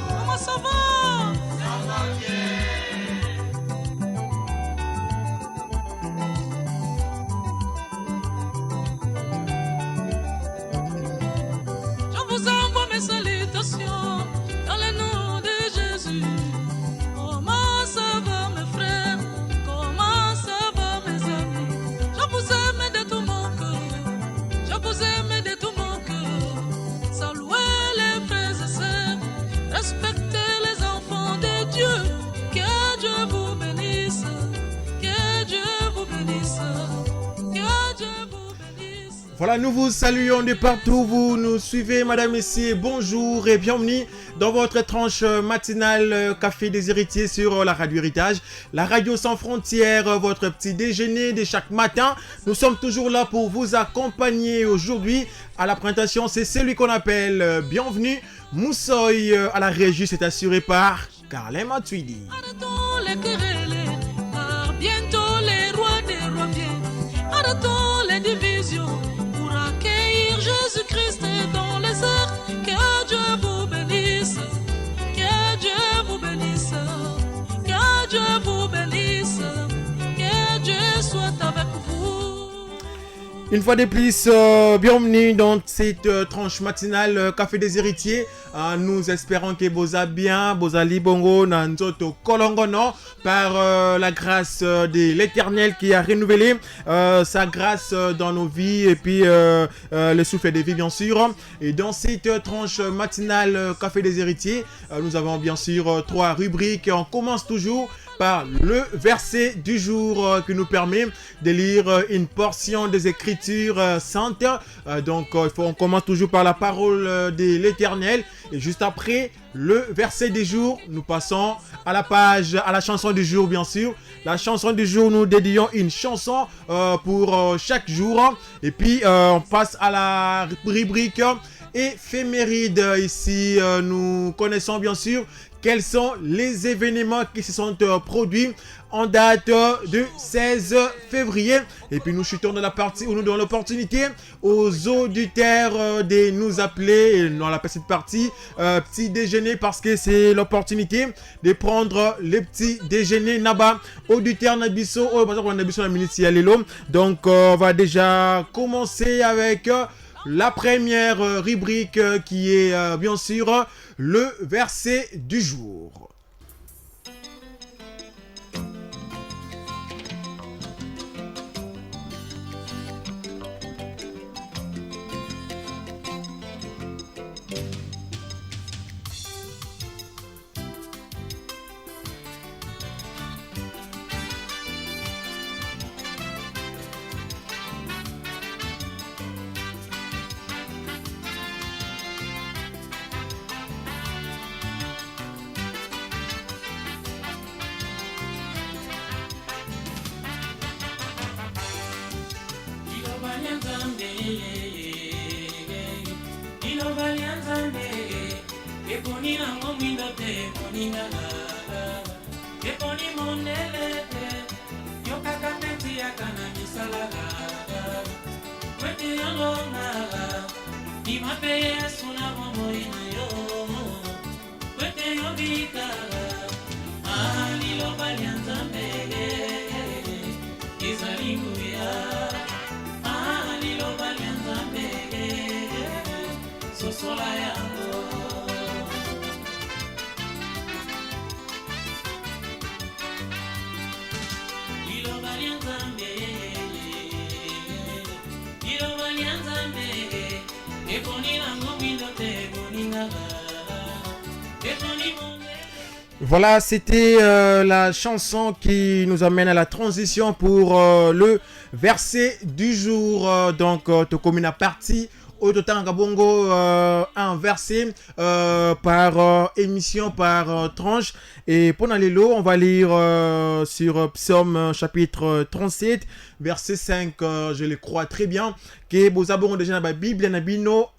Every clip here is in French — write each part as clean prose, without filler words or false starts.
Comment ça va? Je vous envoie mes salutations dans le nom de Jésus. Comment ça va mes frères? Comment ça va mes amis? Je vous aime de tout mon cœur. Je vous aime de tout mon cœur. Saluez les frères et sœurs. Respectez les enfants de Dieu. Que Dieu vous bénisse. Que Dieu vous bénisse. Que Dieu vous bénisse. Voilà, nous vous saluons de partout où vous nous suivez, madame, messieurs, bonjour et bienvenue dans votre tranche matinale Café des Héritiers sur la radio Héritage, la radio sans frontières, votre petit déjeuner de chaque matin. Nous sommes toujours là pour vous accompagner aujourd'hui. À la présentation, c'est celui qu'on appelle Bienvenue. Moussoy à la régie, c'est assuré par Carlin Matuidi. Arrêtons les querelles, car bientôt les rois des rois viennent. Arrêtons les divisions pour accueillir Jésus-Christ dans les airs. Que Dieu vous bénisse, que Dieu vous bénisse, que Dieu vous bénisse, que Dieu soit avec vous. Une fois de plus, bienvenue dans cette tranche matinale Café des Héritiers. Nous espérons que vous allez bien, vous allez bongo, nanzoto kolongono, par la grâce de l'Éternel qui a renouvelé sa grâce dans nos vies et puis le souffle de vie bien sûr. Et dans cette tranche matinale Café des Héritiers, nous avons bien sûr 3 rubriques. On commence toujours par le verset du jour qui nous permet de lire une portion des Écritures saintes. Donc, on commence toujours par la parole de l'Éternel. Et juste après le verset du jour, nous passons à la page, à la chanson du jour, bien sûr. La chanson du jour, nous dédions une chanson pour chaque jour. Et puis, on passe à la rubrique éphéméride. Ici, nous connaissons bien sûr quels sont les événements qui se sont produits en date du 16 février. Et puis nous chutons dans la partie où nous donnons l'opportunité aux auditeurs de nous appeler. Et on appelle cette partie petit déjeuner parce que c'est l'opportunité de prendre le petit déjeuner là-bas. Auditeur Nabiso, donc on va déjà commencer avec la première rubrique qui est bien sûr le verset du jour. Voilà, c'était la chanson qui nous amène à la transition pour le verset du jour. Donc, Tokomina partie. Autant Gabongo, un verset par émission, par tranche. Et pendant les lots, on va lire sur Psaume chapitre 37, verset 5, je le crois très bien, que vous avez déjà la Bible,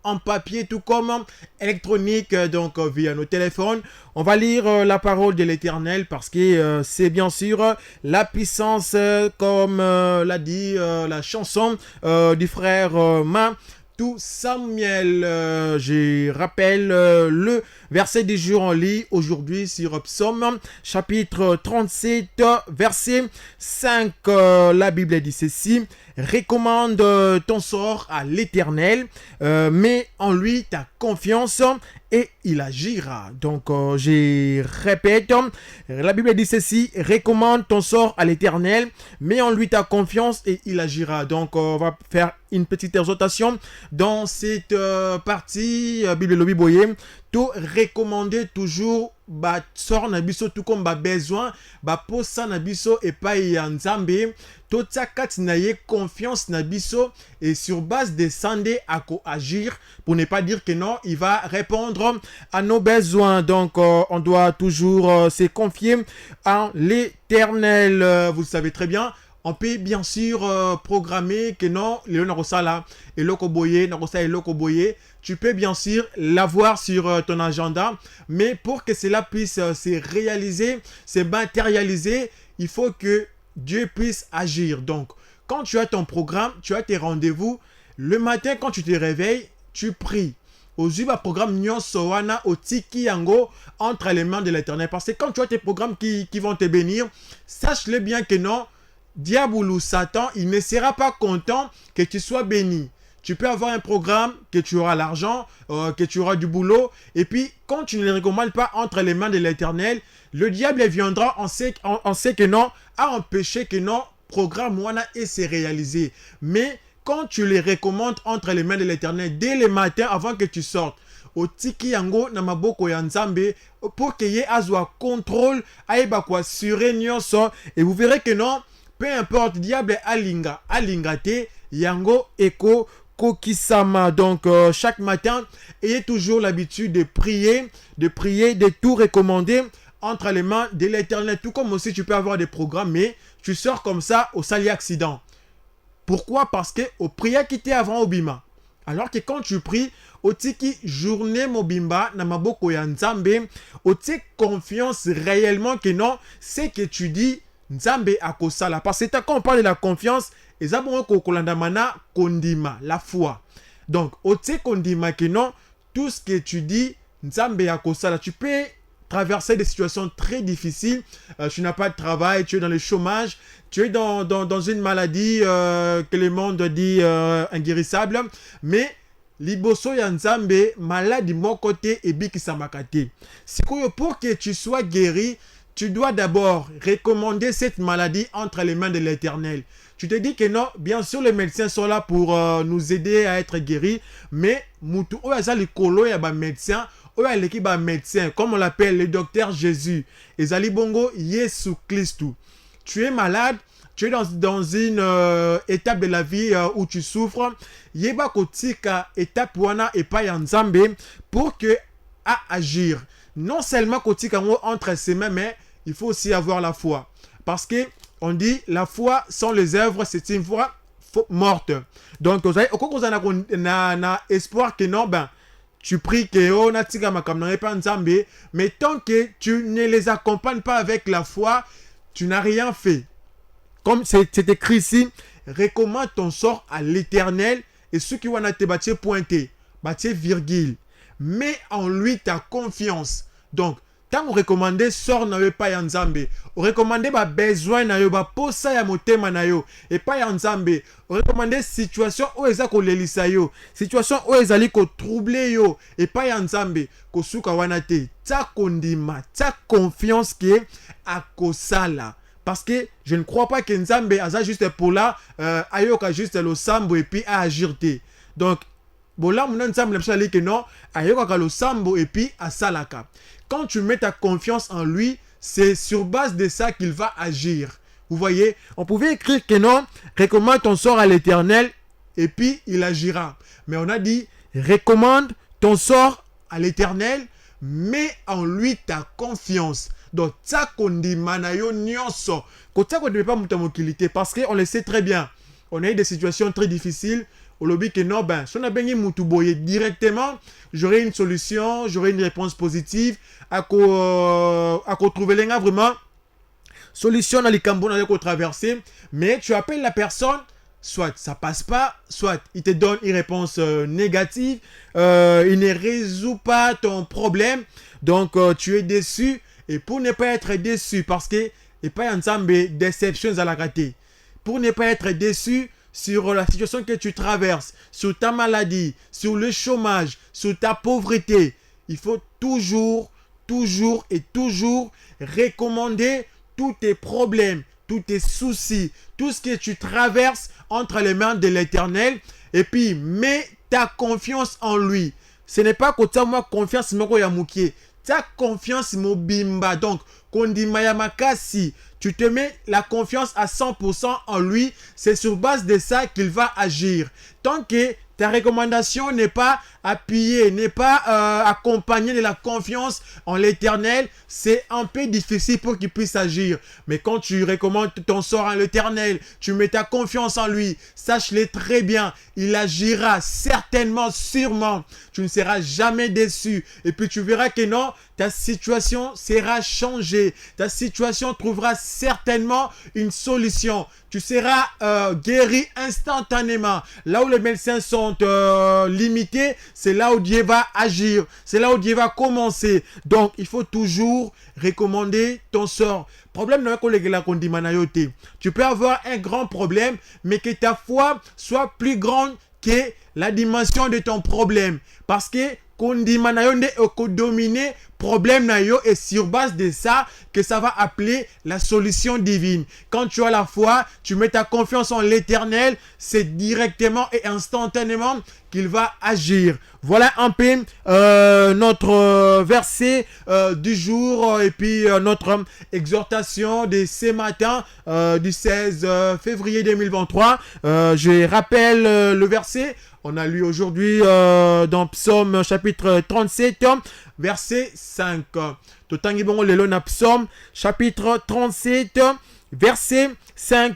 en papier, tout comme électronique, donc via nos téléphones. On va lire la parole de l'Éternel parce que c'est bien sûr la puissance, comme l'a dit la chanson du frère Ma. tout Samuel. Je rappelle le verset du jour en lit aujourd'hui sur Psaume chapitre 37 verset 5. La Bible dit ceci: recommande ton sort à l'Éternel, mets en lui ta confiance et il agira. Donc je répète, la Bible dit ceci: recommande ton sort à l'Éternel, mets en lui ta confiance et il agira. Donc on va faire une petite exhortation dans cette partie. Bible Lobby Boye, tout recommander toujours ba sort na biso, tout comme ba besoin ba posa na biso et pas ya nzambe, tout ça kat na ye confiance na biso et sur base de sandé à ko agir, pour ne pas dire que non, il va répondre à nos besoins. Donc on doit toujours se confier en l'Éternel. Vous le savez très bien. On peut bien sûr programmer que non, Léon Narosala et Lokoboye, Narosa et Lokoboye. Tu peux bien sûr l'avoir sur ton agenda, mais pour que cela puisse se réaliser, se matérialiser, il faut que Dieu puisse agir. Donc, quand tu as ton programme, tu as tes rendez-vous, le matin quand tu te réveilles, tu pries. Au Zuba programme Nyon Sowana au Tiki Yango entre les mains de l'Éternel. Parce que quand tu as tes programmes qui vont te bénir, sache-le bien que non, diable ou Satan, il ne sera pas content que tu sois béni. Tu peux avoir un programme, que tu auras l'argent, que tu auras du boulot. Et puis, quand tu ne le recommandes pas entre les mains de l'Éternel, le diable viendra, on sait que non, à empêcher que non, programme Wana et se réaliser. Mais quand tu les recommandes entre les mains de l'Éternel, dès le matin, avant que tu sortes, au tiki yango na maboko ya nzambe, pour que ye azwa contrôle, aeba kwa surenyo so, et vous verrez que non, peu importe, diable alinga te, yango eko kokisama. Donc chaque matin, ayez toujours l'habitude de prier, de tout recommander entre les mains de l'Éternel. Tout comme aussi tu peux avoir des programmes, mais tu sors comme ça au sali accident. Pourquoi? Parce que au prière qui t'est avant au bima. Alors que quand tu pries, au tiki journée mobimba na maboko ya nzambe, au tiki confiance réellement que non, c'est que tu dis nzambe akosala. Parce que quand on parle de la confiance, ezabongo kokolandamana kondima, la foi. Donc, au tiki kondima que non, tout ce que tu dis nzambe akosala, tu peux traverser des situations très difficiles. Tu n'as pas de travail, tu es dans le chômage, tu es dans une maladie que le monde dit inguérissable, mais liboso ya nzambe maladie mon côté et bikisamakate. C'est que pour que tu sois guéri, tu dois d'abord recommander cette maladie entre les mains de l'Éternel. Tu te dis que non, bien sûr les médecins sont là pour nous aider à être guéris, mais mutu oyaza likolo ya ba médecin, oya leki ba médecin, comme on l'appelle le docteur Jésus, ezali bongo Yesu Christou. Tu es malade, tu es dans une étape de la vie où tu souffres, yeba kotika étape wana epa ya nzambe pour que à agir. Non seulement kotika entre ses mains, mais il faut aussi avoir la foi. Parce que on dit la foi sans les œuvres, c'est une foi morte. Donc, vous avez na espoir que non, ben, tu pries que on a tika makamna pas nzambe, mais tant que tu ne les accompagnes pas avec la foi, tu n'as rien fait. Comme c'est écrit ici, recommande ton sort à l'Éternel et ceux qui vont te bâtir pointé, bâtir virgule. Mets en lui ta confiance. Donc, tant on recommande sort na yo pa ya nzambe, on recommande ba besoin na yo, ba posa ya motema na yo et pas ya nzambe, on recommande situation o eza ko lelisa yo, situation o ezali ko troubler yo et pas ya nzambe ko suka wana te. Ta kondima, ta confiance qui est à kosala. Parce que je ne crois pas que nzambe aza juste pour là ayoka juste le sambo et puis à agir te. Donc bola mona nzambe le que non ayoka le sambo et puis à salaka. Quand tu mets ta confiance en lui, c'est sur base de ça qu'il va agir. Vous voyez, on pouvait écrire que non, recommande ton sort à l'Éternel et puis il agira. Mais on a dit, recommande ton sort à l'Éternel, mets en lui ta confiance. Donc, ça qu'on dit, manayo nyonso, quand ça qu'on ne peut pas monter parce qu'on le sait très bien. On a eu des situations très difficiles. Au lobby que non, ben, si on a bien moutuboye directement, j'aurai une solution, j'aurai une réponse positive à trouver les gars vraiment solution dans les cambons qu'on traverser. Mais tu appelles la personne soit ça passe pas, soit il te donne une réponse négative, il ne résout pas ton problème, donc tu es déçu. Et pour ne pas être déçu, parce que et pas ensemble déception à la rater, pour ne pas être déçu sur la situation que tu traverses, sur ta maladie, sur le chômage, sur ta pauvreté, il faut toujours recommander tous tes problèmes, tous tes soucis, tout ce que tu traverses entre les mains de l'Éternel, et puis mets ta confiance en lui. Ce n'est pas que tu as confiance moko ya mukie, ta confiance mobimba. Donc kondimaya makasi, tu te mets la confiance à 100% en lui, c'est sur base de ça qu'il va agir. Tant que ta recommandation n'est pas appuyée, n'est pas accompagnée de la confiance en l'Éternel, c'est un peu difficile pour qu'il puisse agir. Mais quand tu recommandes ton sort à l'Éternel, tu mets ta confiance en lui, sache-le très bien, il agira certainement, sûrement. Tu ne seras jamais déçu. Et puis tu verras que non, ta situation sera changée. Ta situation trouvera certainement une solution. Tu seras guéri instantanément. Là où les médecins sont limités, c'est là où Dieu va agir. C'est là où Dieu va commencer. Donc, il faut toujours recommander ton sort. Problème avec les qu'on dit manayote. Tu peux avoir un grand problème, mais que ta foi soit plus grande que la dimension de ton problème. Parce que Kondi manayonde oko dominer problème na yo, et sur base de ça que ça va appeler la solution divine. Quand tu as la foi, tu mets ta confiance en l'Éternel, c'est directement et instantanément qu'il va agir. Voilà un peu notre verset du jour, et puis notre exhortation de ce matin du 16 février 2023. Je rappelle le verset. On a lu aujourd'hui dans Psaume chapitre 37, verset 5. Totangi bongo lelo na Psaume chapitre 37, verset 5.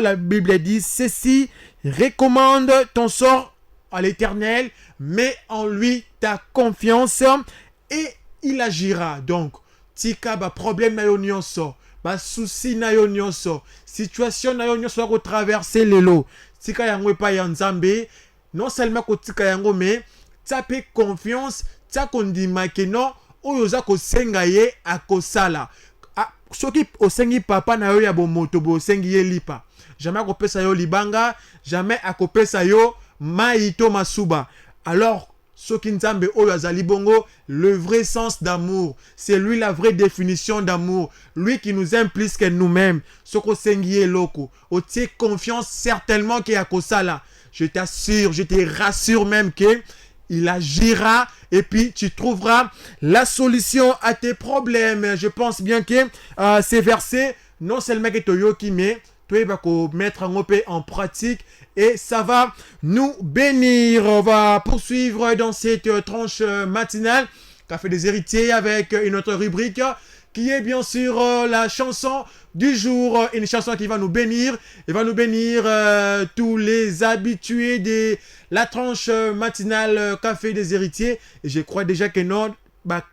La Bible dit ceci: recommande ton sort à l'Éternel, mets en lui ta confiance et il agira. Donc, tika ba problème na yo nyonso, ba souci na yo nyonso, situation na yo nyonso ko traverser lelo, tika yango pa ya Nzambe. Non seulement kotika yango, mais tu as confiance, tu as kondima que non, oyoza ko senga ye akosala. Soki osengi papa na yo ya bomoto bo sengi ye lipa. Jamais akopesa yo libanga, jamais akopesa yo maito masuba. Alors, soki Nzambe oyo azali bongo, le vrai sens d'amour, c'est lui la vraie définition d'amour, lui qui nous aime plus que nous-mêmes. Soko sengi ye loko, o tie confiance certainement que akosala. Je t'assure, je te rassure même que il agira, et puis tu trouveras la solution à tes problèmes. Je pense bien que ces versets, non seulement que tu yoki, mais tu vas mettre en pratique, et ça va nous bénir. On va poursuivre dans cette tranche matinale Café des héritiers avec une autre rubrique qui est bien sûr la chanson du jour, une chanson qui va nous bénir. Et va nous bénir tous les habitués de la tranche matinale Café des héritiers. Et je crois déjà que non,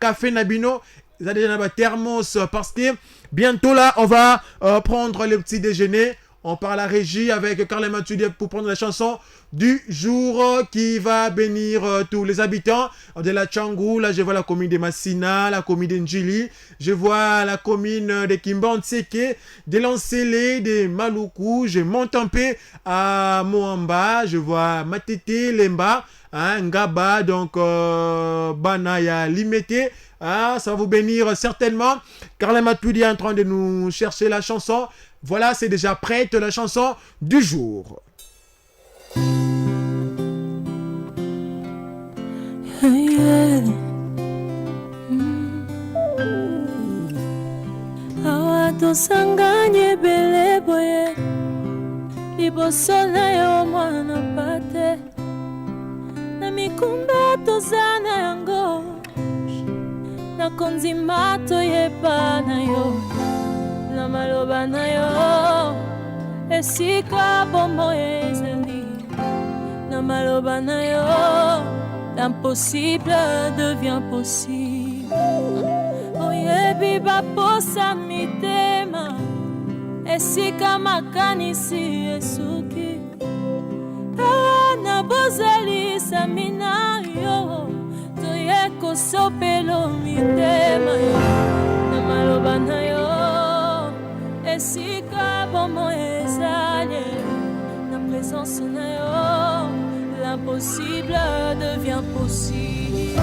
Café Nabino, ils ont déjà un thermos, parce que bientôt là, on va prendre le petit déjeuner. On part à la régie avec Carl Mathieu pour prendre la chanson du jour qui va bénir tous les habitants de la Tchangou. Là, je vois la commune de Massina, la commune de Njili. Je vois la commune de Kimbantseke, de Lancélé, de Maluku. Je monte un peu à Moamba. Je vois Matete, Lemba, Ngaba, donc Banaya, Limete. Ça va vous bénir certainement. Carl Mathieu est en train de nous chercher la chanson. Voilà, c'est déjà prête la chanson du jour. Awa tosanganye bele boye liboso na yo mwana pate na mikunda tozana yango na konzima toyeba na yo na maloba na yo esika bombo ezali na maloba na yo l'impossible devient possible oyebi baposa mitema esika makanisi esuki bozali samina yo toye kosopelo mitema yo na maloba na yo esika bomo ezali na présence na yo l'impossible devient possible.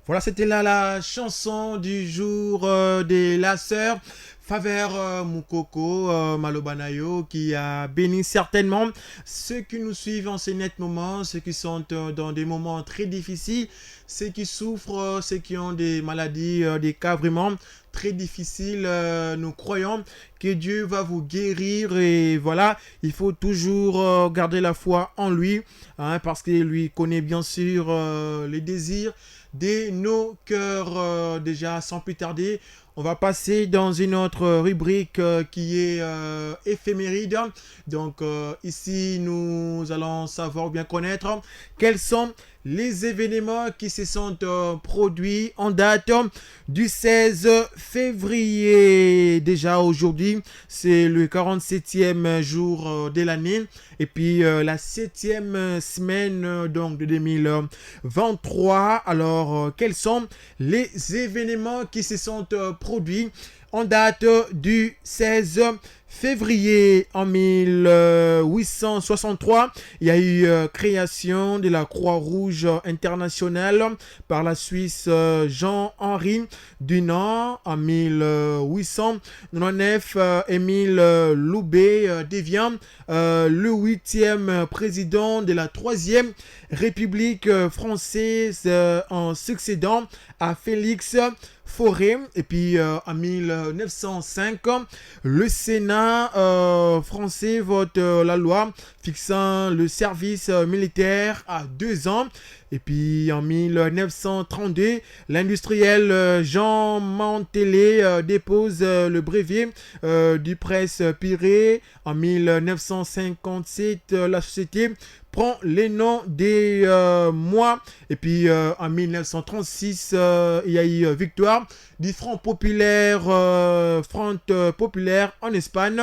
Voilà, c'était là la chanson du jour de la sœur Faver Mukoko Malobanayo qui a béni certainement ceux qui nous suivent en ces nets moments, ceux qui sont dans des moments très difficiles, ceux qui souffrent, ceux qui ont des maladies, des cas vraiment très difficiles. Nous croyons que Dieu va vous guérir et voilà, il faut toujours garder la foi en lui parce qu'il lui connaît bien sûr les désirs de nos cœurs. Déjà sans plus tarder, On va passer dans une autre rubrique qui est éphéméride. Donc ici, nous allons savoir ou bien connaître quels sont les événements qui se sont produits en date du 16 février. Déjà aujourd'hui, c'est le 47e jour de l'année et puis la 7e semaine donc de 2023. Alors, quels sont les événements qui se sont produits en date du 16 février en 1863, il y a eu création de la Croix-Rouge internationale par la Suisse Jean-Henri Dunant. En 1899, Émile Loubet devient le 8e président de la 3e République française en succédant à Félix Fauré. Et puis en 1905, le Sénat français vote la loi fixant le service militaire à 2 ans. Et puis en 1932, l'industriel Jean Mantelet dépose le brevet du presse-piré. En 1957, la société prend les noms des mois. Et puis en 1936, il y a eu victoire du Front populaire en Espagne.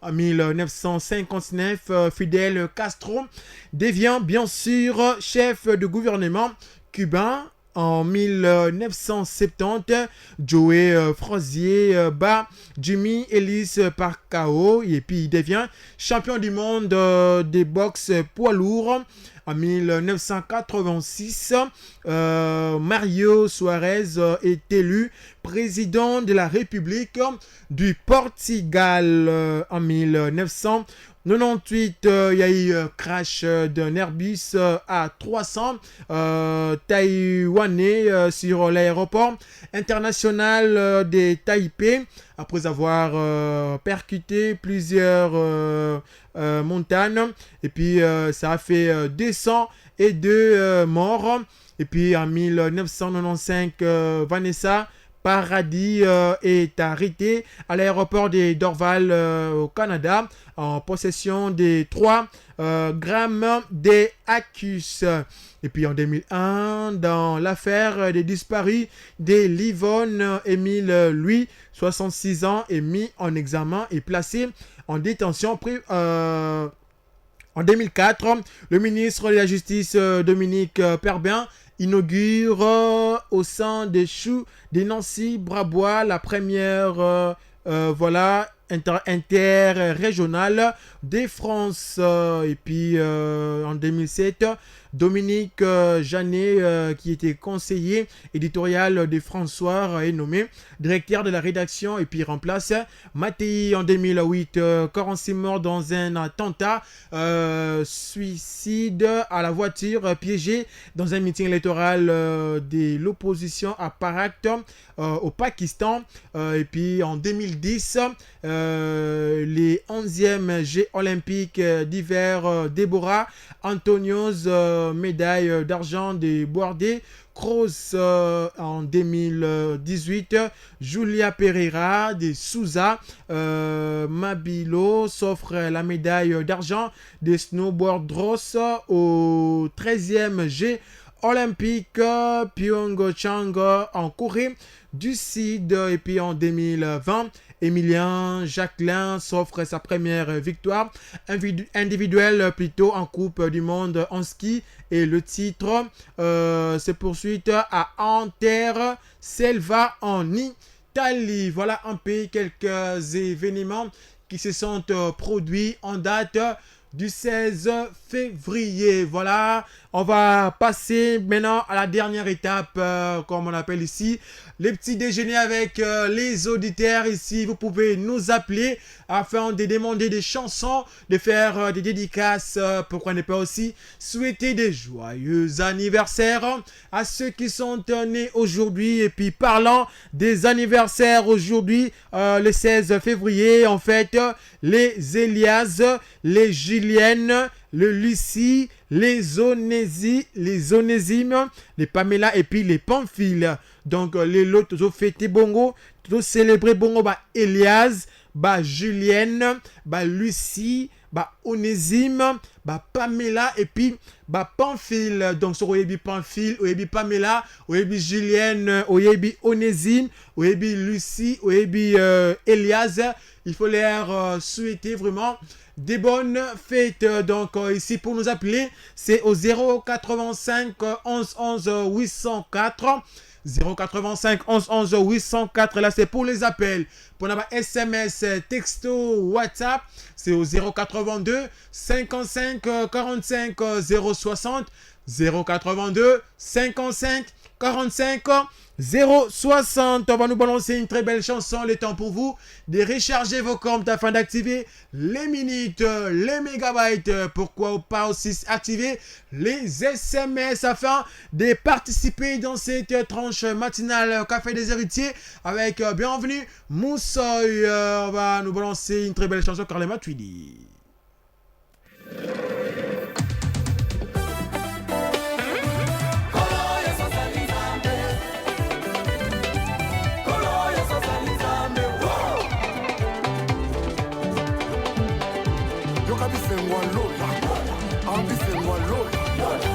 En 1959, Fidel Castro devient bien sûr chef de gouvernement cubain. En 1970, Joe Frazier bat Jimmy Ellis par KO et puis il devient champion du monde des boxe poids lourd. En 1986, Mario Suarez est élu président de la République du Portugal. En 1998, il y a eu crash d'un Airbus A300 taïwanais sur l'aéroport international de Taipei après avoir percuté plusieurs montagnes. Et puis ça a fait 202 morts. Et puis en 1995, Vanessa Paradis est arrêtée à l'aéroport de Dorval au Canada en possession des 3 grammes d'Acus. Et puis en 2001, dans l'affaire des disparus de Livonne, Émile, lui, 66 ans, est mis en examen et placé en détention. En 2004, le ministre de la Justice, Dominique Perbin, inaugure au sein des Choux de Nancy Brabois la première interrégionale de France. Et puis en 2007, Dominique Janet, qui était conseiller éditorial de François, est nommé directeur de la rédaction et puis remplace Mattei. En 2008, 46 morts dans un attentat, suicide à la voiture piégée dans un meeting électoral de l'opposition à Parak au Pakistan. Et puis en 2010, les 11e Jeux olympiques d'hiver, Deborah Antonios, médaille d'argent des bordées cross. En 2018, Julia Pereira de Souza Mabilo s'offre la médaille d'argent des snowboard ross au 13e Jeux olympique Pyeongchang en Corée du Sud. Et puis en 2020, Emilien Jacquelin s'offre sa première victoire individuelle plutôt en Coupe du Monde en ski et le titre se poursuit à Anterre Selva en Italie. Voilà un peu quelques événements qui se sont produits en date du 16 février. Voilà, on va passer maintenant à la dernière étape, comme on appelle ici, les petits déjeuners avec les auditeurs. Ici, vous pouvez nous appeler afin de demander des chansons, de faire des dédicaces, pourquoi ne pas aussi souhaiter des joyeux anniversaires à ceux qui sont nés aujourd'hui. Et puis, parlant des anniversaires aujourd'hui, le 16 février, en fait, les Elias, les Gilles, Julienne, le Lucie, les Onésimes, les Pamela et puis les Pamphile. Donc les lots tout fêté bongo, tout célébrer bongo ba Elias, ba Julienne, ba Lucie, ba Onésime, ba Pamela et puis ba Pamphile. Donc sur oyebi Pamphile, oyebi Pamela, oyebi Julienne, oyebi Onésime, oyebi Lucie, oyebi Elias. Il faut leur souhaiter vraiment des bonnes fêtes. Donc ici pour nous appeler, c'est au 085 11 11 804. 085 11 11 804. Là c'est pour les appels. Pour avoir SMS, texto, WhatsApp, c'est au 082 55 45 060. 082 55 45 060. On va nous balancer une très belle chanson. Le temps pour vous de recharger vos comptes afin d'activer les minutes, les mégabytes. Pourquoi pas aussi activer les SMS afin de participer dans cette tranche matinale Café des Héritiers avec bienvenue Moussoy. On va nous balancer une très belle chanson Carlema Tweedy.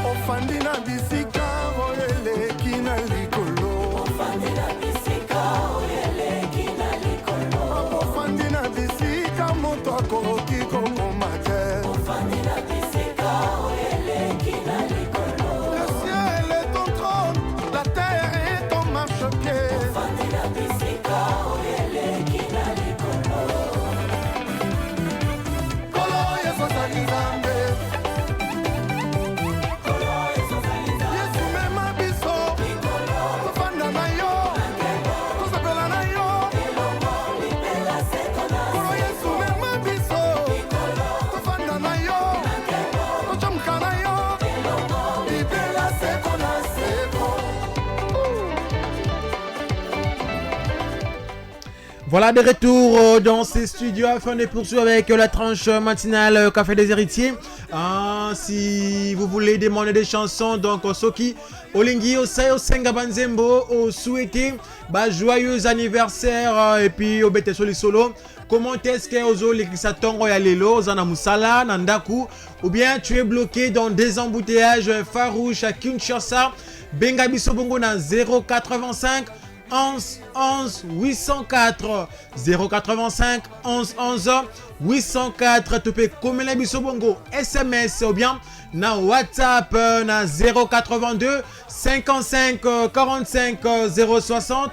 Ofandina bisika oyele kina likolo. Ofandina bisika oyele kina likolo. Ofandina bisika moto akoroki komomate. Ofandina bisika oyele kina likolo. Le ciel est ton trône, la terre est ton marchepied. Ofandina bisika oyele kina likolo. Kolo yeso salizambe. Voilà, de retour dans ces studios afin de poursuivre avec la tranche matinale Café des Héritiers. Si vous voulez demander des chansons, donc Soki, Olingi, Osayo, Senga Banzembo, au souhaiter joyeux anniversaire et puis au Bete Soli Solo. Comment est-ce que Ozo Lekisatongo Yalelo, Zana Musala, Nandaku, ou bien tu es bloqué dans des embouteillages farouches à Kinshasa, Bengabiso Bongo na 085 11 11 804 085 11 11 804. Tu peux communiquer biso bongo SMS ou bien na WhatsApp na 082 55 45 060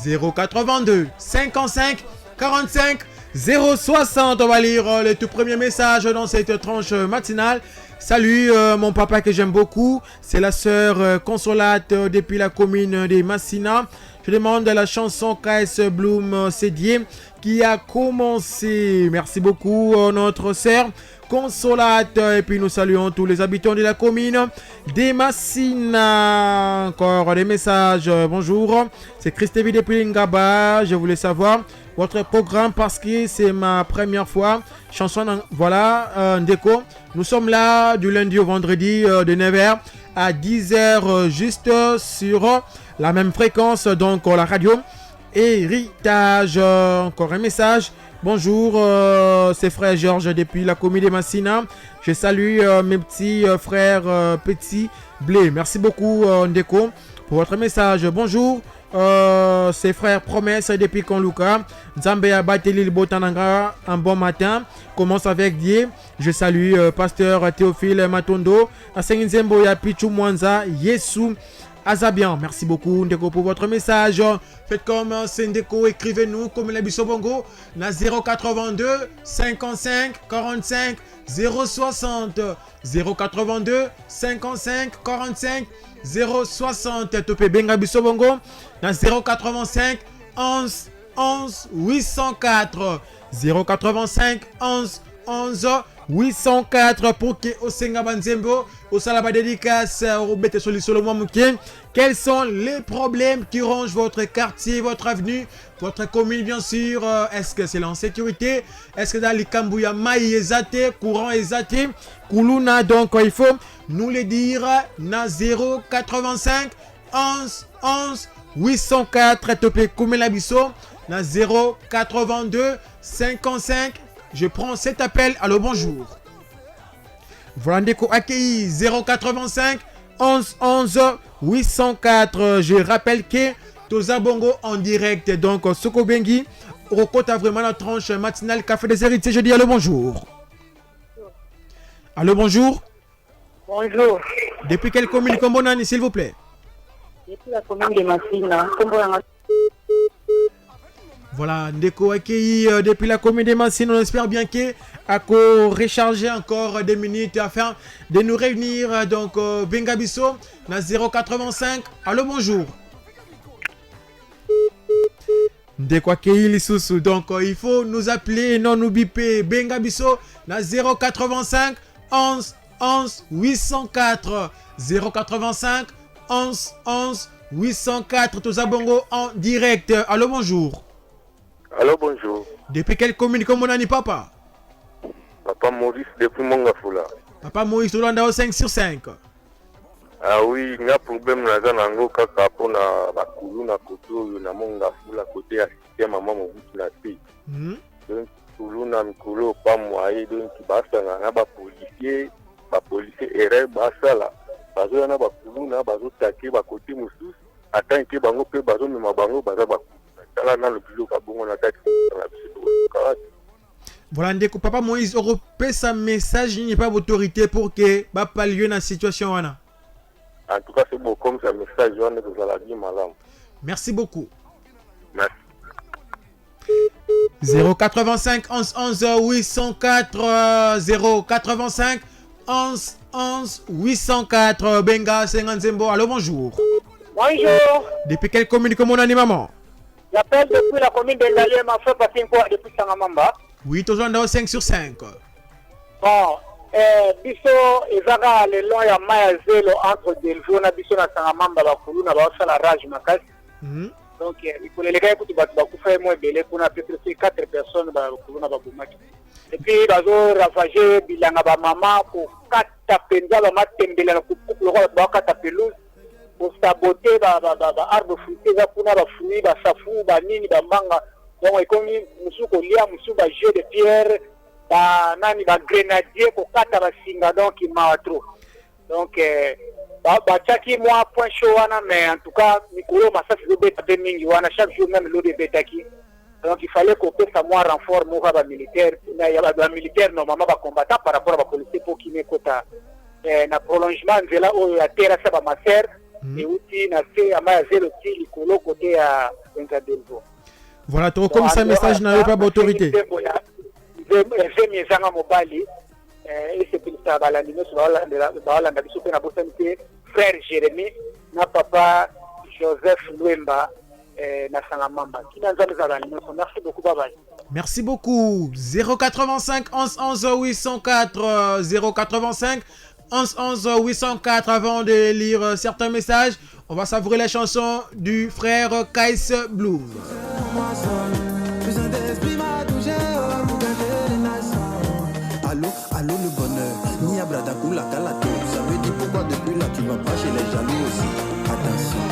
082 55 45 060. On va lire le tout premier message dans cette tranche matinale. Salut mon papa que j'aime beaucoup, c'est la sœur Consolate depuis la commune de Massina. Je demande la chanson KS Bloom Cédier qui a commencé. Merci beaucoup notre sœur Consolate. Et puis nous saluons tous les habitants de la commune de Massina. Encore des messages. Bonjour, c'est Christévi depuis Ngaba. Je voulais savoir votre programme parce que c'est ma première fois. Chanson, voilà, Ndeko. Nous sommes là du lundi au vendredi de 9h à 10h juste sur la même fréquence, donc la radio Héritage. Encore un message. Bonjour, c'est frère Georges depuis la commune de Massina. Je salue mes petits frères Petit Blé. Merci beaucoup Ndeko pour votre message. Bonjour. C'est frère Promesse depuis Konluka. Zambia Batelil Botananga. Un bon matin. Commence avec Dieu. Je salue pasteur Théophile Matondo. Asenginzembo ya Pichu Mwanza. Yesu Azabian. Merci beaucoup Ndeko pour votre message. Faites comme Ndeko, écrivez-nous comme la Bissobongo na 082 55 45 060 082 55 45 060. Topé Benga Bissobongo na 085 11 11 804 085 11 11 804 pour que Osenga Banzembo, au Salaba dédicace, au Bete Solution le Mouamouken. Quels sont les problèmes qui rongent votre quartier, votre avenue, votre commune bien sûr? Est-ce que c'est l'insécurité? Est-ce que dans les Kambouya maï ezate, courant ezate, Koulouna? Donc il faut nous le dire na 085 11 11 804 topé Koumelabiso na 082 55. Je prends cet appel. Allô, bonjour. Voilà, Ndeko Akei 085 11 11 804. Je rappelle que Toza Bongo en direct. Donc, Soko Bengi, Rokota vraiment la tranche matinale Café des Héritiers. Je dis allô, bonjour. Allô, bonjour. Bonjour. Depuis quelle commune Kombonani, s'il vous plaît? Depuis la commune de Massina. Voilà, Ndeko Akei depuis la commune de Massina. On espère bien que Ako recharger encore des minutes afin de nous réunir. Donc, Bengabiso, na 085. Allô, bonjour. Ndeko Akei Lissousou. Donc, il faut nous appeler, non nous biper. Bengabiso, na 085 11 11 804. 085 11 11 804. Toza Bongo en direct. Allô, bonjour. Allô, bonjour. Depuis quelle commune comme on a ni papa? Papa Maurice depuis Mongafula. Papa Maurice, tu l'as 5 sur 5. Ah oui, il y a un problème dans nango kaka pona bakulu na koto na Mongafula côté ya système maman mobutu na te. Donc tulu na mikolo pa moye donc basa na ba policier erreur basa la. Bazo na bakulu na bazo take ba côté mususu attend que bango pe bazo mema bango baza ba. Là dans le bureau ka bongo na tête na biso. Voilà, Ndeko Papa Moïse, on repère sa message, il n'y a pas d'autorité pour que pas lieu dans la situation. En tout cas, c'est beau comme ça, message, que vous allez dire, madame. Merci beaucoup. Merci. 085 11 11 804 085 11 11 804 Benga Senganzembo. Allô, bonjour. Bonjour. Depuis quelle commune comme on a maman? J'appelle depuis la commune de Ndalié, ma frère Patinko, depuis Sangamamba. Oui, toujours dans 5 sur 5. Bon, biso ezaka lelo ya maya zelo entre Delvaux na biso na Sangamamba bakulu na basala rage makasi. Donc ikoleleka ekuti bato bakufa mo ebele kuna peut-être 4 personnes bakulu na babumaki. Et puis bazo ravager bilanga ba mama ko kata penza ba matembela na kupukulu ko ba kata pelouse pour saboter ba arbre fruitier za kuna ba fruits ba safu ba nini ba manga. Donc ekomi musuko lia musu ba jeu de pierre ba nani ba grenadier ko kata ba singa donc il m'a trop. Donc ba tchaki moi point chaud wana, mais en tout cas mikolo masasi do beta de mingi wana chaque jour même l'eau de betaki. Donc il fallait qu'on puisse avoir renfort mo ba militaire na ya ba militaire normalement ba combattant par rapport à ba policier pour qui kota na prolongement de là où la terre ça ba maser et outi na fait ama zéro ti likolo côté à Delvaux. Voilà, trop comme ça, message n'a pas d'autorité. J'ai mis un mobile et c'est pour ça que frère Jérémy, na papa Joseph Louemba, na Sangamamba. Merci beaucoup, bye bye. Merci beaucoup. 085 11 11 804 085 11 11 804. Avant de lire certains messages, on va savourer la chanson du frère Kais Bloom. Allô le bonheur, ni abradakou la calato. Ça veut dire pourquoi depuis là tu vas pas chez les jaloux aussi. Attention,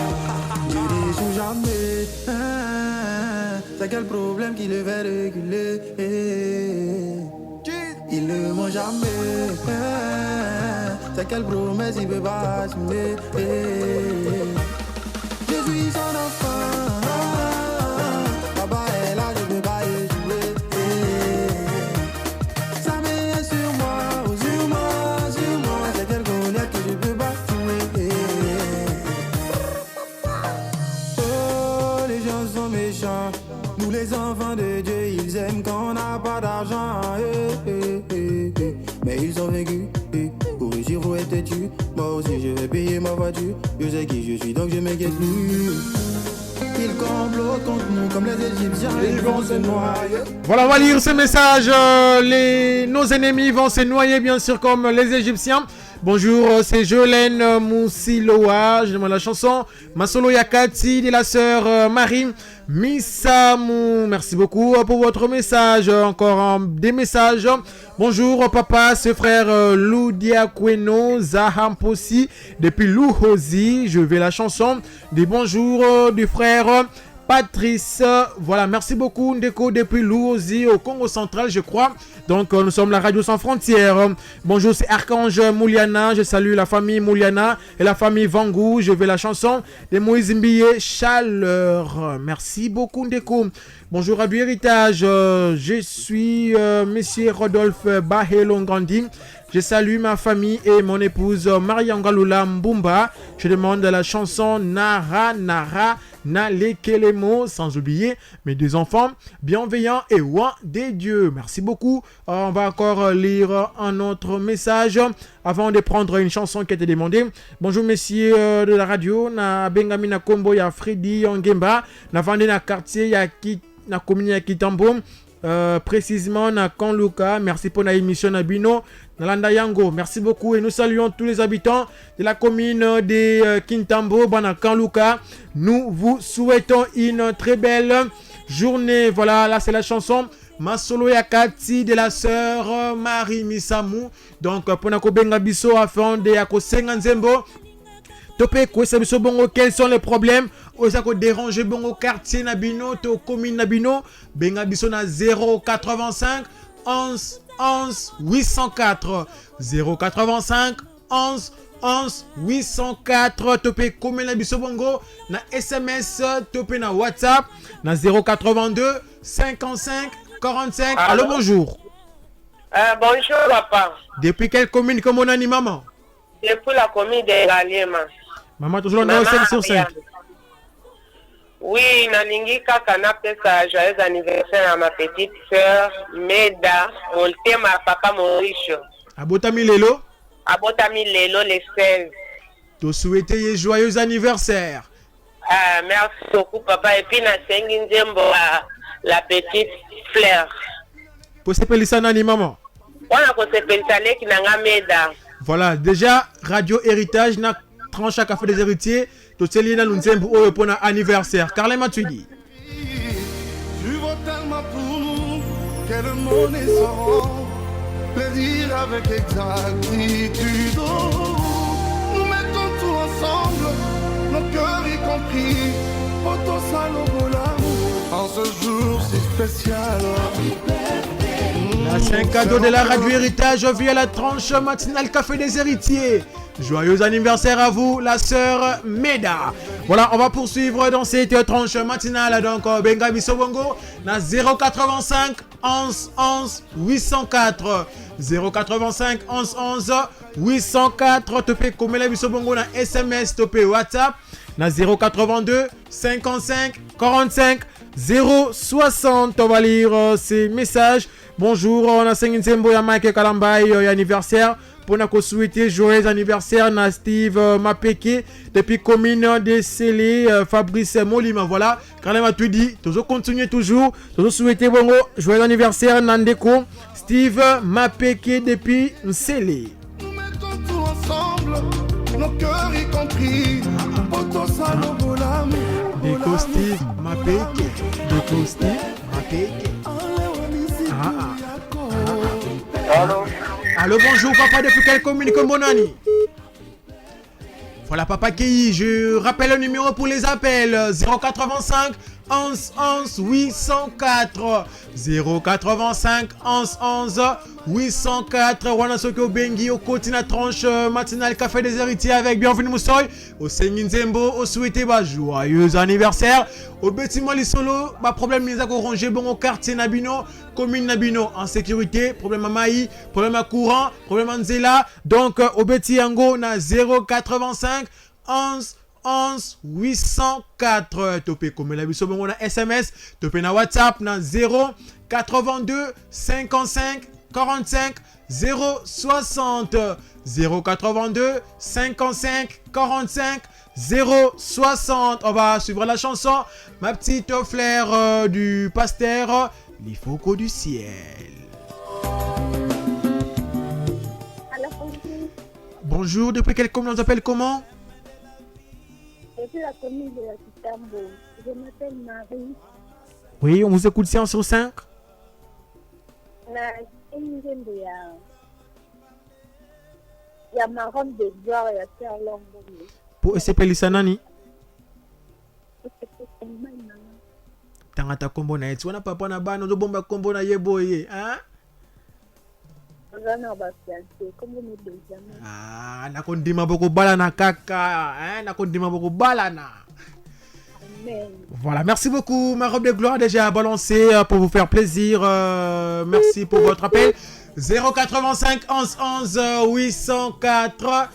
dirige jamais. C'est quel problème qui le fait réguler? Il ne ment jamais. C'est quelle promesse il peut pas assumer? Je suis son enfant. Papa est là, je peux pas échouer. Ça met sur moi. C'est quelle colère que je peux pas tuer. Oh, les gens sont méchants. Nous les enfants de Dieu, ils aiment quand on n'a pas d'argent. Mais ils ont vécu. Pour réussir, faut être têtu. Moi aussi, je vais payer ma voiture. Je sais qui je suis, donc je m'inquiète plus. Ils complotent contre nous comme les Égyptiens. Ils vont se noyer. Voilà, on va lire ce message. Nos ennemis vont se noyer, bien sûr, comme les Égyptiens. Bonjour, c'est Jolène Moussiloa. Je demande la chanson Masolo Yakati de la sœur Marie Missamou. Merci beaucoup pour votre message. Encore des messages. Bonjour papa, c'est frère Loudiakweno Zahamposi depuis Louhosi. Je vais la chanson des bonjours du frère Patrice. Voilà, merci beaucoup Ndeko depuis Louhosi au Congo central, je crois. Donc nous sommes la radio sans frontières. Bonjour, c'est Archange Mouliana. Je salue la famille Mouliana et la famille Vangou. Je vais la chanson de Moïse Mbiye, Chaleur. Merci beaucoup Ndeko. Bonjour Radio Héritage. Je suis monsieur Rodolphe Bahelongandi. Je salue ma famille et mon épouse Marie-Angalula Mbumba. Je demande la chanson Nara Nara Nalekelemo, sans oublier mes deux enfants bienveillants et ouan des dieux. Merci beaucoup. On va encore lire un autre message avant de prendre une chanson qui a été demandée. Bonjour messieurs de la radio. Na Bengami na Kombo ya Freddy Ongemba. Na Vendé na quartier ya na commune ya Kitambo. Précisément na Kanluka. Merci pour la émission na Bino Nalanda Yango. Merci beaucoup et nous saluons tous les habitants de la commune de Kintambo, Bana Kanluka. Nous vous souhaitons une très belle journée. Voilà, là c'est la chanson Masolo Yakati de la sœur Marie Misamou. Donc pour na kobenga biso afin de yako senga nzembo. Topé kwesa biso bongo, quels sont les problèmes? Osa ko déranger bongo quartier Nabino, to commune Nabino, benga biso na 085 11 11 804 085 11 11 804. Topé commune Nabiso bongo na SMS, topé na WhatsApp na 082 55 45. Allô, bonjour. Bonjour papa. Depuis quelle commune comme on a ni maman? Depuis la commune de Galiema. Maman toujours dans 5 sur 5. Oui, nalingi kaka na pesa joyeux anniversaire à ma petite sœur Meda, Oltema papa Mauricio. Abotami lelo? Abotami lelo le 16. Te souhaiter joyeux anniversaire. Merci beaucoup papa et puis na sengi nzembo la petite fleur. Pour se pelisa nani maman? Wana ko se pelisa leki nanga Meda. Voilà, déjà Radio Héritage na tranche à café des héritiers. Tout ce lien nous sommes pour un anniversaire. Carlema tu dis. Tu vaux tellement pour nous que le monde est sans plaisir avec exactitude. Nous mettons tout ensemble, nos cœurs y compris. Poto Salobola, en ce jour si spécial. La 5 cadeaux de la Radio Héritage via la tranche matinale Café des Héritiers. Joyeux anniversaire à vous, la sœur Meda. Voilà, on va poursuivre dans cette tranche matinale. Donc, Benga Bisobongo, na 085 11 11 804. 085 11 11 804. Topé Komela Bisobongo na SMS, topé WhatsApp. Na 082 55 45 060. On va lire ces messages. Bonjour, on a Senginsembo ya Mike Kalambay anniversaire. Pour nous souhaiter joyeux anniversaire à Steve Mapeke depuis commune de Célé, Fabrice Molima. Voilà, quand même tout dit, toujours continuer toujours. Toujours souhaiter bon joyeux anniversaire Nandeko Steve Mapeke depuis Célé. Nous mettons tout ensemble, nos cœurs y compris. Poto Salobola, Deko Steve Mapeke. Deko Steve Mapeke. Allô. Allô, bonjour papa, depuis quelle commune comme Bonani? Voilà papa Kei, je rappelle le numéro pour les appels 085 11 11 804 085 11 11 804. Wana Soko Bengi au côté na tranche matinale Café des Héritiers avec bienvenue Moussoy au Senginzembo au souhaiter joyeux anniversaire au bâtiment les solo problème mis à ranger bon au quartier Nabino commune Nabino en sécurité problème à Maï problème à courant problème à Nzela donc au Betiango na 085 11 11 804. Topé comme la biso bon na SMS, topé na WhatsApp na 0 82 55 45 060 082 55 45 060. On va suivre la chanson. Ma petite fleur du pasteur, les focaux du ciel. Bonjour, depuis quelle commune on s'appelle comment? Depuis la commune de la Kitambo. Je m'appelle Marie. Oui, on vous écoute 100 sur 5. Il y a ma robe de gloire et la sœur Longo. Pour s'appeler nani? Tangata kombo na yetu. Wana papa na bana zo bomba kombo na yeboye, hein? Ah, nakondima boko balana kaka, hein? Nakondima boko balana. Voilà, merci beaucoup. Ma robe de gloire déjà balancée pour vous faire plaisir. Merci pour votre appel. 085 11 11 804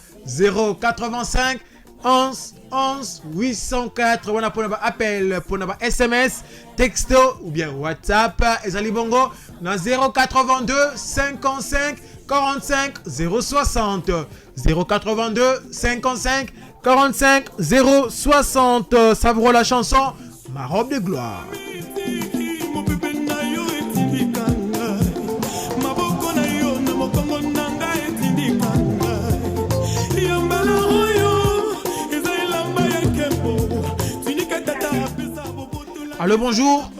085 11 11 804. On a pour appel, pour SMS, texto ou bien WhatsApp. Et Zali Bongo dans 082 55 45 060 082 55 45 060. Savourons la chanson Ma robe de gloire. Allô, bonjour.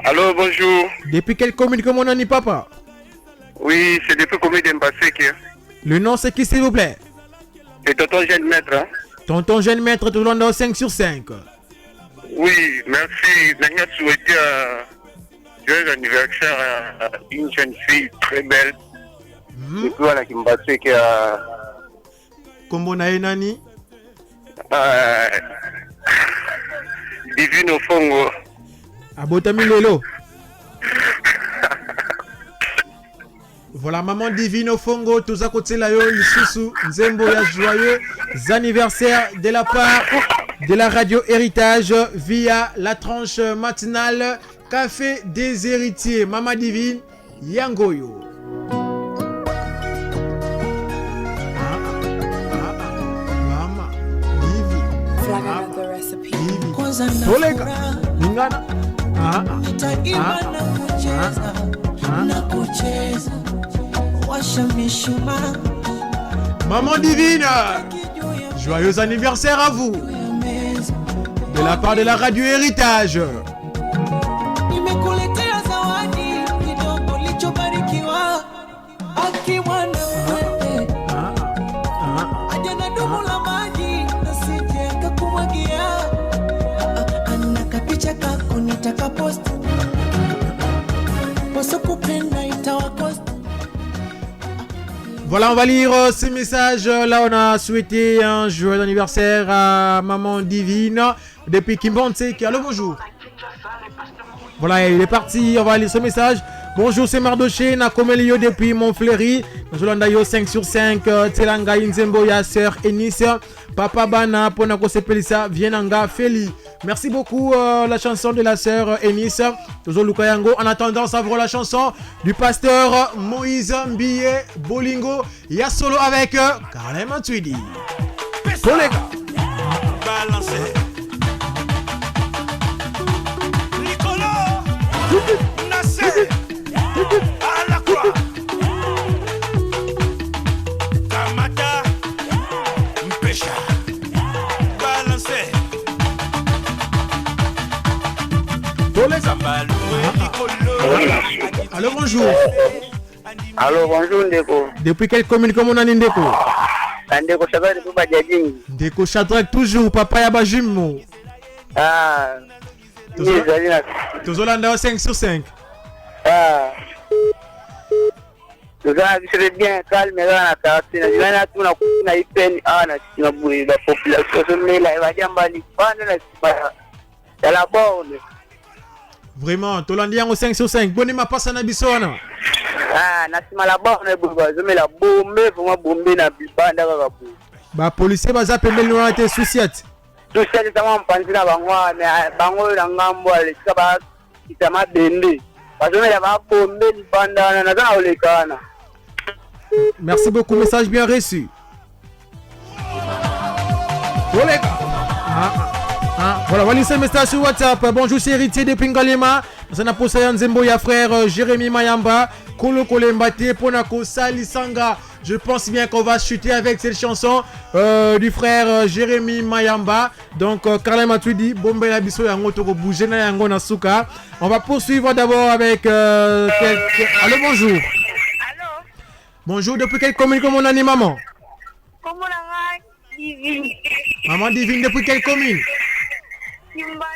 Allô, bonjour. Depuis quelle commune que mon ami papa? Oui, c'est depuis commune d'Embasséque. Le nom c'est qui s'il vous plaît? C'est Tonton Jeune Maître. Hein? Tonton Jeune Maître, tout le monde 5 sur 5. Oui, merci. Je souhaiter joyeux anniversaire à une jeune fille très belle. Depuis à la Kimbasséque. Comment on nani? Divino Fongo. Abotami Lelo. Voilà, maman Divino Fongo, tous à côté là, Lisusu, Nzembo, ya joyeux anniversaire de la part de la radio Héritage via la tranche matinale Café des Héritiers. Maman Divine, Yangoyo. Maman Divine. Tolega. Ningana. Maman Divine, joyeux anniversaire à vous de la part de la radio Héritage. Voilà, on va lire ces messages. Là, on a souhaité un joyeux anniversaire à Maman Divine depuis Kimbonse. Allô, bonjour. Voilà, il est parti. On va lire ce message. Bonjour, c'est Mardoché, Nakomelio depuis Montfleury. Jolandayo 5 sur 5. Tselanga Inzembo, ya sœur Enis. Papa Bana, Ponako Sepelisa, Vienanga, Feli. Merci beaucoup, la chanson de la sœur Enis. Toujours Lukayango. En attendant, savoir la chanson du pasteur Moïse Mbiye Bolingo. Il y a solo avec Karlem Twidi. Collègue. Balancez. À la croix. Kamata Mpesha. Balancez. Allô, bonjour. Allô, bonjour Ndeko. Depuis quelle commune comme on a Ndeko? Ndeko Shadrach depuis Badiading. Ndeko Shadrach toujours, papa ya Bajimo. Ah. Tozolanda 5 sur 5. Ah. C'est bien calme là na kasi na tuna kuna ipeni ana sinaburi la population mais là va jamba ni pana na ya la bonne. Vraiment, Tolandia 5 sur 5. Boni ma passe na bisona. Ah, na sima la bonne buba, zome la bombe, vraiment bombe na bibanda kaka bu. Ba policier baza pembeni na te souciate. Souciate tama mpanzi na bangwa, mais bango na ngambo ale kaba kitama bende. Bazome la ba bombe bibanda na za olekana. Merci beaucoup, message bien reçu. Collègue. Voilà, voilà ce message sur WhatsApp. Bonjour, c'est Héritier de Pingalema. Ça n'a pas ça Nzembo, ya frère Jérémy Mayamba. Kolo Kolembate, Ponako Salisanga. Je pense bien qu'on va chuter avec cette chanson du frère Jérémy Mayamba. Donc, Carla Matuidi, Bombe Nabiso, Yango Toko Boujena, Yango Nasuka. On va poursuivre d'abord avec. Allô, bonjour. Allô? Bonjour, depuis quelle commune comme on a dit maman? Comment on a Divine? Maman Divine, depuis quelle commune? Kimbante.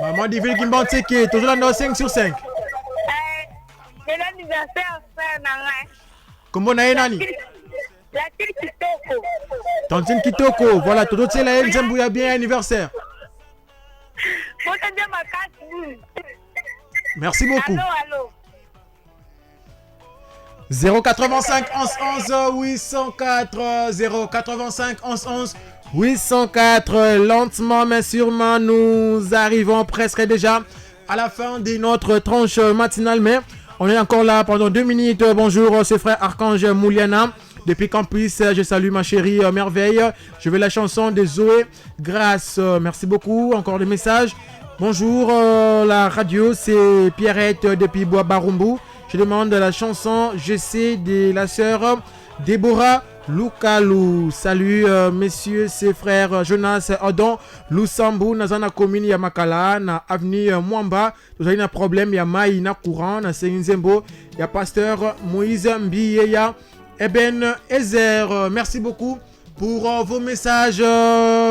Maman Divine Kimbante, toujours dans 5 sur 5. C'est l'anniversaire, frère Nangai. Comment on a nani? La tire Kitoko. Tantine Kitoko, voilà, tout le monde est Nzembouya bien anniversaire. Faut te dire ma carte. Merci beaucoup. Allô? 085 11 11 804 085 11 11 804. Lentement mais sûrement, nous arrivons presque déjà à la fin de notre tranche matinale, mais on est encore là pendant 2 minutes. Bonjour, c'est frère Archange Mouliana. Depuis Campus, je salue ma chérie Merveille. Je veux la chanson de Zoé Grâce. Merci beaucoup. Encore des messages. Bonjour, la radio, c'est Pierrette depuis Bois Barumbu. Je demande la chanson Je sais de la sœur Déborah Lukalu. Salut messieurs, c'est frère Jonas Odon Lusambu Nazana commune ya Makala na avenue Mwamba. Vous avez un problème ya mai na courant na Senginzembo. Ya pasteur Moïse Mbiyeya Eben Ezer. Merci beaucoup pour vos messages.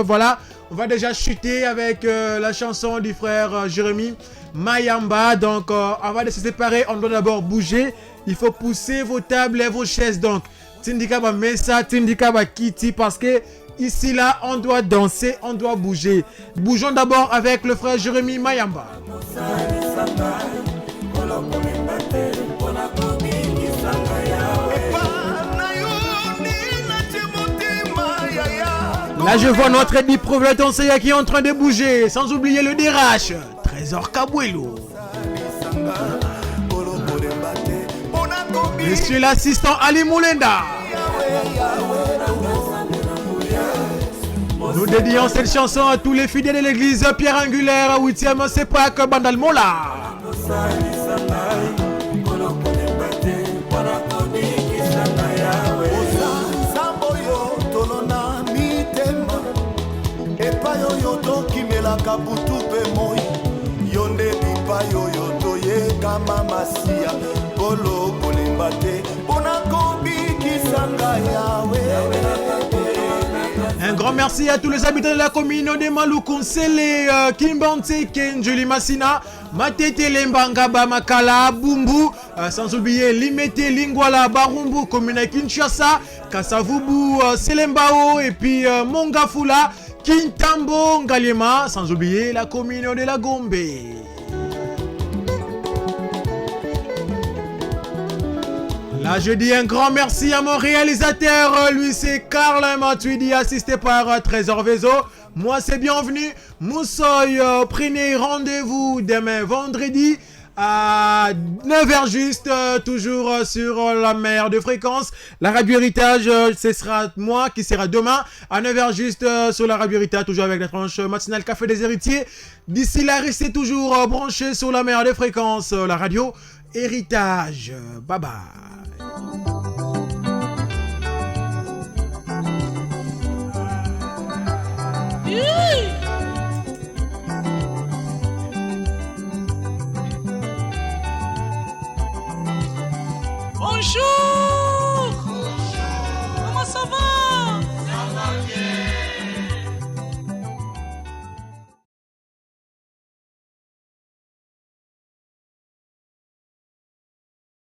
Voilà, on va déjà chuter avec la chanson du frère Jérémy Mayamba. Donc on va se séparer. On doit d'abord bouger. Il faut pousser vos tables et vos chaises. Donc Tindika ba Mesa, Tindika ba Kitty, parce que ici là on doit danser, on doit bouger. Bougeons d'abord avec le frère Jérémy Mayamba. Là je vois notre Eddie Prophète Onseiya qui est en train de bouger, sans oublier le DRH, Trésor Kabouelo. Monsieur l'assistant Ali Moulenda. Nous dédions cette chanson à tous les fidèles de l'église Pierre Angulaire, 8e Sepak Bandal Mola. Un grand merci à tous les habitants de la commune de Maluku, Sele, Kimbante, Kenjuli Masina, Matete, Lembangaba, Makala, Bumbu, sans oublier Limete, Lingwala, Barumbu, commune Kinshasa, Kasavubu, Selembao et puis Mongafula, Kintambo, Ngalema, sans oublier la commune de la Gombe. Là, je dis un grand merci à mon réalisateur. Lui, c'est Carl Matuidi, assisté par Trésor Vezo. Moi, c'est bienvenu. Moussoy, prenez rendez-vous demain vendredi à 9h juste, toujours sur la mer de fréquence. La radio Héritage, ce sera moi qui sera demain à 9h juste sur la radio Héritage, toujours avec la tranche matinale Café des Héritiers. D'ici là, restez toujours branchés sur la mer de fréquence, la radio Héritage. Bye bye. Bonjour.